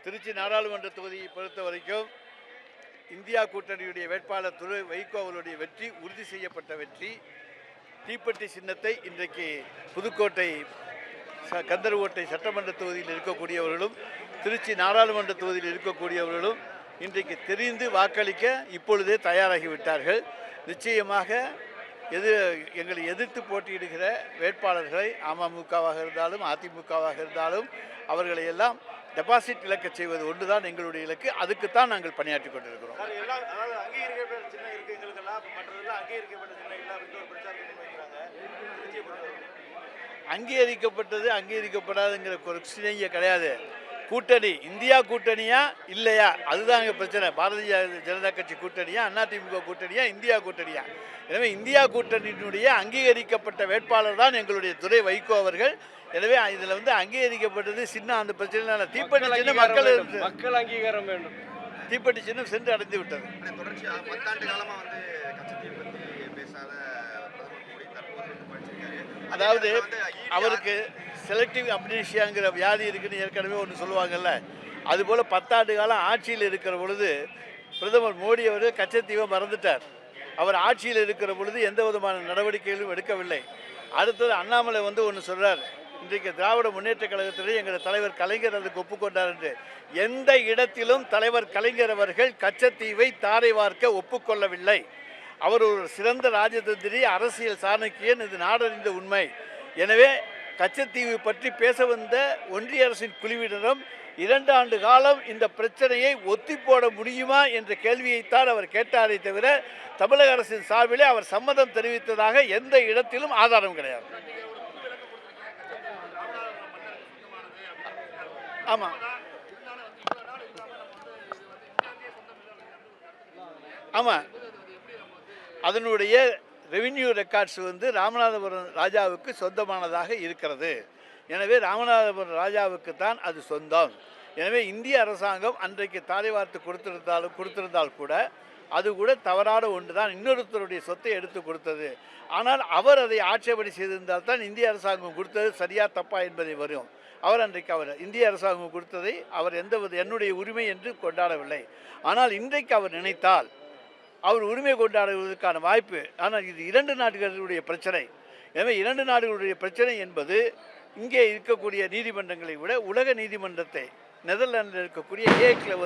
திருச்சி நாடாளுமன்ற தொகுதியை பொறுத்த வரைக்கும் இந்தியா கூட்டணியுடைய வேட்பாளர் திரு வைகோ அவர்களுடைய வெற்றி உறுதி செய்யப்பட்ட வெற்றி. தீப்பெட்டி சின்னத்தை இன்றைக்கு புதுக்கோட்டை கந்தர்கோட்டை சட்டமன்ற தொகுதியில் இருக்கக்கூடியவர்களும் திருச்சி நாடாளுமன்ற தொகுதியில் இருக்கக்கூடியவர்களும் இன்றைக்கு தெரிந்து வாக்களிக்க இப்பொழுதே தயாராகிவிட்டார்கள். நிச்சயமாக எங்களை எதிர்த்து போட்டியிடுகிற வேட்பாளர்களை அமமுகவாக இருந்தாலும் அதிமுகவாக இருந்தாலும் அவர்களை எல்லாம் டெபாசிட் இழக்க செய்வது ஒன்றுதான் எங்களுடைய இலக்கு. அதுக்குத்தான் நாங்கள் பணியாற்றி கொண்டிருக்கிறோம். அங்கீகரிக்கப்பட்டது அங்கீகரிக்கப்படாதுங்கிற பிரச்சனையே கிடையாது. கூட்டணி இந்தியா கூட்டணியா இல்லையா அதுதான் எங்கள் பிரச்சனை. பாரதிய ஜனதா கட்சி கூட்டணியா, அதிமுக கூட்டணியா, இந்தியா கூட்டணியா? எனவே இந்தியா கூட்டணியினுடைய அங்கீகரிக்கப்பட்ட வேட்பாளர் தான் எங்களுடைய துரை வைகோ அவர்கள். எனவே இதில் அங்கீகரிக்கப்பட்டது சின்னம் அந்த பிரச்சனை. தீப்பெட்டி சின்னம் மக்கள் அங்கீகாரம் வேண்டும். தீப்பெட்டி சின்னம் சென்று அடைந்து விட்டது. தொடர்ச்சியாக 10 ஆண்டு காலமாக பேசாத அதாவது அவருக்கு செலக்டிவ் அம்னீஷியாங்கிற வியாதி இருக்குன்னு ஏற்கனவே ஒன்று சொல்லுவாங்கல்ல, அதுபோல் 10 ஆண்டு காலம் ஆட்சியில் இருக்கிற பொழுது பிரதமர் மோடி அவர் கச்சத்தீவை மறந்துட்டார். அவர் ஆட்சியில் இருக்கிற பொழுது எந்த விதமான நடவடிக்கைகளும் எடுக்கவில்லை. அடுத்தது அண்ணாமலை ஒன்று சொல்கிறார், இன்றைக்கு திராவிட முன்னேற்ற கழகத்திலே எங்கள் தலைவர் கலைஞர் அதுக்கு ஒப்புக்கொண்டார் என்று. எந்த இடத்திலும் தலைவர் கலைஞர் அவர்கள் கச்சத்தீவை தாரை வார்க்க ஒப்புக்கொள்ளவில்லை. அவர் ஒரு சிறந்த ராஜதந்திரி, அரசியல் சாணக்கியன், இது நாடறிந்த உண்மை. எனவே கச்சத்தீவு பற்றி பேச வந்த ஒன்றிய அரசின் குழுவினரும் 2 ஆண்டு காலம் இந்த பிரச்சனையை ஒத்தி போட முடியுமா என்ற கேள்வியைத்தான் அவர் கேட்டாரே தவிர தமிழக அரசின் சார்பிலே அவர் சம்மதம் தெரிவித்ததாக எந்த இடத்திலும் ஆதாரம் கிடையாது. ஆமாம் ஆமாம் அதனுடைய ரெவின்யூ ரெக்கார்ட்ஸ் ராமநாதபுரம் ராஜாவுக்கு சொந்தமானதாக இருக்கிறது. எனவே ராமநாதபுரம் ராஜாவுக்கு தான் அது சொந்தம். எனவே இந்திய அரசாங்கம் அன்றைக்கு தாரை வார்த்து கொடுத்திருந்தால் கூட அது கூட தவறான ஒன்று தான், இன்னொருத்தருடைய சொத்தை எடுத்து கொடுத்தது. ஆனால் அவர் அதை ஆட்சேபனை செய்திருந்தால் தான் இந்திய அரசாங்கம் கொடுத்தது சரியா தப்பா என்பதை வரும். அன்றைக்கு இந்திய அரசாங்கம் கொடுத்ததை அவர் என்னுடைய உரிமை என்று கொண்டாடவில்லை. ஆனால் இன்றைக்கு அவர் நினைத்தால் அவர் உரிமை கொண்டாடுவதற்கான வாய்ப்பு. ஆனால் இது 2 நாடுகளுடைய பிரச்சனை. எனவே 2 நாடுகளுடைய பிரச்சனை என்பது இங்கே இருக்கக்கூடிய நீதிமன்றங்களை விட உலக நீதிமன்றத்தை, நெதர்லாண்டில் இருக்கக்கூடிய ஹேக்கில்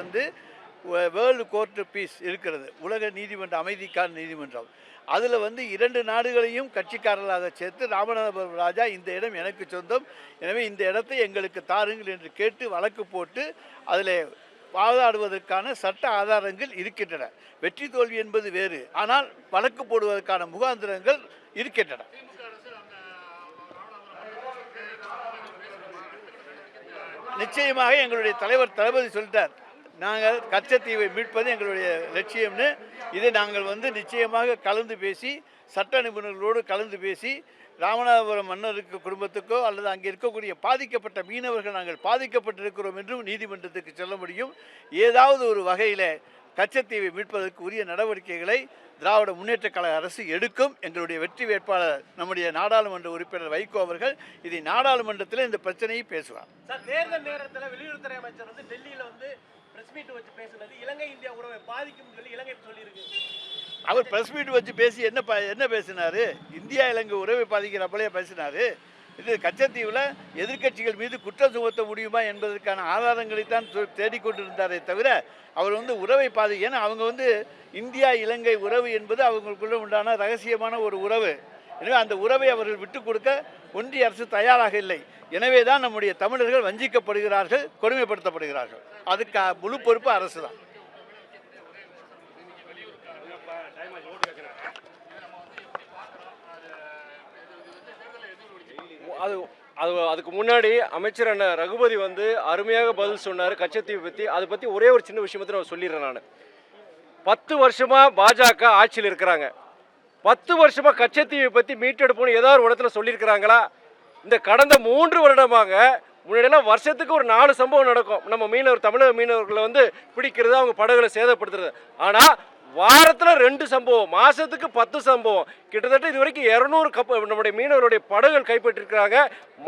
வேர்ல்டு கோர்ட் பீஸ் இருக்கிறது, உலக நீதிமன்ற அமைதிக்கான நீதிமன்றம். அதில் 2 நாடுகளையும் கட்சிக்காரர்களாக சேர்த்து ராமநாதபுரம் ராஜா இந்த இடம் எனக்கு சொந்தம், எனவே இந்த இடத்தை எங்களுக்கு தாருங்கள் என்று கேட்டு வழக்கு போட்டு அதில் வாதாடுவதற்கான சட்ட ஆதாரங்கள் இருக்கின்றன. வெற்றி தோல்வி என்பது வேறு, ஆனால் வழக்கு போடுவதற்கான முகாந்திரங்கள் இருக்கின்றன. நிச்சயமாக எங்களுடைய தலைவர் தளபதி சொல்லிட்டார், நாங்கள் கச்சத்தீவை மீட்பது எங்களுடைய லட்சியம்னு. இதை நாங்கள் நிச்சயமாக கலந்து பேசி, சட்ட நிபுணர்களோடு கலந்து பேசி, ராமநாதபுரம் மன்னருக்கு குடும்பத்துக்கோ அல்லது அங்கே இருக்கக்கூடிய பாதிக்கப்பட்ட மீனவர்கள் நாங்கள் பாதிக்கப்பட்டிருக்கிறோம் என்றும் நீதிமன்றத்துக்கு சொல்ல முடியும். ஏதாவது ஒரு வகையில் கச்சத்தீவை மீட்பதற்கு உரிய நடவடிக்கைகளை திராவிட முன்னேற்ற கழக அரசு எடுக்கும். எங்களுடைய வெற்றி வேட்பாளர் நம்முடைய நாடாளுமன்ற உறுப்பினர் வைகோ அவர்கள் இதை நாடாளுமன்றத்தில் இந்த பிரச்சனையை பேசுவார். தேர்தல் நேரத்தில் வெளியுறவுத்துறை அமைச்சர் டெல்லியில் பிரஸ் மீட் வச்சு பேசுனது இலங்கை இந்தியா உறவை பாதிக்கும் சொல்லி இலங்கை சொல்லியிருக்கு. அவர் பிரஸ் மீட் வச்சு பேசி என்ன பேசினார்? இந்தியா இலங்கை உறவை பாதிக்கிறப்பலையே பேசினார். இது கச்சத்தீவில் எதிர்க்கட்சிகள் மீது குற்றம் சுமத்த முடியுமா என்பதற்கான ஆதாரங்களைத்தான் தேடிக்கொண்டிருந்தாரே தவிர அவர் உறவை ஏன்னா அவங்க இந்தியா இலங்கை உறவு என்பது அவங்களுக்குள்ள உண்டான ரகசியமான ஒரு உறவு. எனவே அந்த உறவை அவர்கள் விட்டுக் கொடுக்க ஒன்றிய அரசு தயாராக இல்லை. எனவே தான் நம்முடைய தமிழர்கள் வஞ்சிக்கப்படுகிறார்கள், கொடுமைப்படுத்தப்படுகிறார்கள். அதுக்கு முழு பொறுப்பு அரசு தான். அதுக்கு முன்னாடி அமைச்சர் அண்ணன் ரகுபதி அருமையாக பதில் சொன்னார் கச்சத்தீவை பற்றி. அதை பற்றி ஒரே ஒரு சின்ன விஷயம் பற்றி நான் சொல்லிடுறேன். நான் 10 வருஷமாக பாஜக ஆட்சியில் இருக்கிறாங்க. 10 வருஷமாக கச்சத்தீவை பற்றி மீட்டெடுப்போன்னு ஏதாவது ஒரு இடத்துல சொல்லியிருக்கிறாங்களா? இந்த கடந்த 3 வருடமாக முன்னாடியெல்லாம் வருஷத்துக்கு ஒரு 4 சம்பவம் நடக்கும். நம்ம தமிழக மீனவர்களை பிடிக்கிறது, அவங்க படகுகளை சேதப்படுத்துறது. ஆனால் வாரத்தில் 2 சம்பவம், மாதத்துக்கு 10 சம்பவம், கிட்டத்தட்ட இது வரைக்கும் 200 நம்முடைய மீனவர்களுடைய படகுகள் கைப்பற்றிருக்கிறாங்க.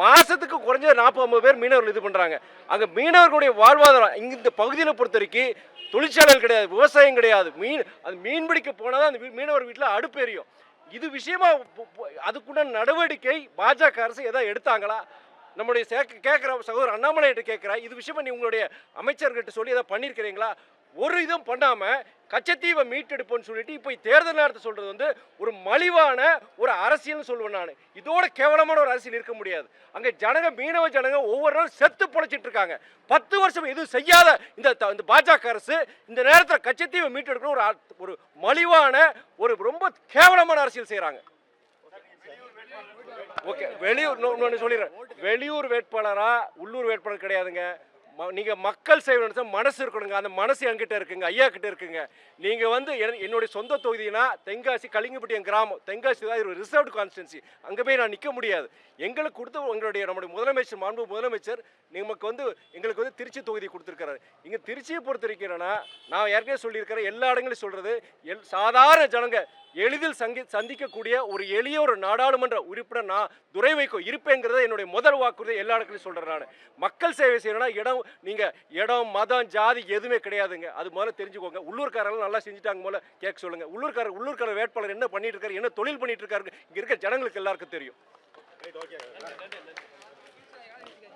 மாதத்துக்கு குறைஞ்ச 40-50 பேர் மீனவர்கள் இது பண்ணுறாங்க. அங்கே மீனவர்களுடைய வாழ்வாதாரம் இங்கே இந்த பகுதியில் பொறுத்த வரைக்கும் தொழிற்சாலைகள் கிடையாது, விவசாயம் கிடையாது. அது மீன் பிடிக்க போனால் தான் அந்த மீனவர் வீட்டில் அடுப்பு எரியும். இது விஷயமா அதுக்குண்டான நடவடிக்கை பாஜக அரசு எதாவது எடுத்தாங்களா? நம்முடைய கேட்குற சகோதரர் அண்ணாமலைகிட்ட கேட்குறேன், இது விஷயமா நீ உங்களுடைய அமைச்சர்கிட்ட சொல்லி எதாவது பண்ணியிருக்கிறீங்களா? ஒரு இதுவும் பண்ணாமல் கச்சத்தீவை மீட்டெடுப்போன்னு சொல்லிட்டு இப்போ தேர்தல் நேரத்தை சொல்கிறது வந்து ஒரு மலிவான ஒரு அரசியல்னு சொல்லுவேன் நான். இதோட கேவலமான ஒரு அரசியல் இருக்க முடியாது. அங்கே ஜனங்க, மீனவ ஜனங்க ஒவ்வொரு நாளும் செத்து பொழைச்சிட்டு இருக்காங்க. 10 வருஷம் எதுவும் செய்யாத இந்த பாஜக அரசு இந்த நேரத்தில் கச்சத்தீவை மீட்டெடுக்கணும் ஒரு மலிவான ஒரு ரொம்ப கேவலமான அரசியல் செய்கிறாங்க. ஓகே, வெளியூர் சொல்லிடுறேன், வெளியூர் வேட்பாளரா உள்ளூர் வேட்பாளர் கிடையாதுங்க. நீங்கள் மக்கள் சேவை மனசு இருக்கணுங்க. அந்த மனசு என்கிட்ட இருக்குங்க, ஐயா கிட்ட இருக்குங்க. நீங்கள் வந்து என்னுடைய சொந்த தொகுதினா தென்காசி கலிங்கப்பட்டி என் கிராமம். தென்காசி தான் ஒரு ரிசர்வ்டு கான்ஸ்டிடன்சி. அங்கே போய் நான் நிற்க முடியாது. எங்களுக்கு கொடுத்த நம்முடைய முதலமைச்சர், மாண்பு முதலமைச்சர் நமக்கு வந்து எங்களுக்கு வந்து திருச்சி தொகுதி கொடுத்துருக்காரு. இங்கே திருச்சியை பொறுத்த வரைக்கிறேன்னா நான் ஏற்கனவே சொல்லியிருக்கிறேன், எல்லா இடங்களையும் சொல்கிறது, சாதாரண ஜனங்க எளிதில் சந்திக்கக்கூடிய ஒரு எளிய ஒரு நாடாளுமன்ற உறுப்பினர் நான் துரை வைக்கோ இருப்பேங்கிறத என்னுடைய முதல் வாக்குறுதி எல்லா இடத்துலையும் சொல்கிறேன். நான் மக்கள் சேவை செய்யணும்னா இடம் மதம் ஜாதி எதுவுமே கிடையாதுங்க. அது முதல்ல தெரிஞ்சுக்கோங்க. உள்ளூர்காரெல்லாம் நல்லா செஞ்சுட்டாங்க, முதல்ல கேட்க சொல்லுங்கள். உள்ளூர்கார வேட்பாளர் என்ன பண்ணிட்டு இருக்காரு, என்ன தொழில் பண்ணிட்டு இருக்காரு, இங்கே இருக்க ஜனங்களுக்கு எல்லாருக்கும் தெரியும்.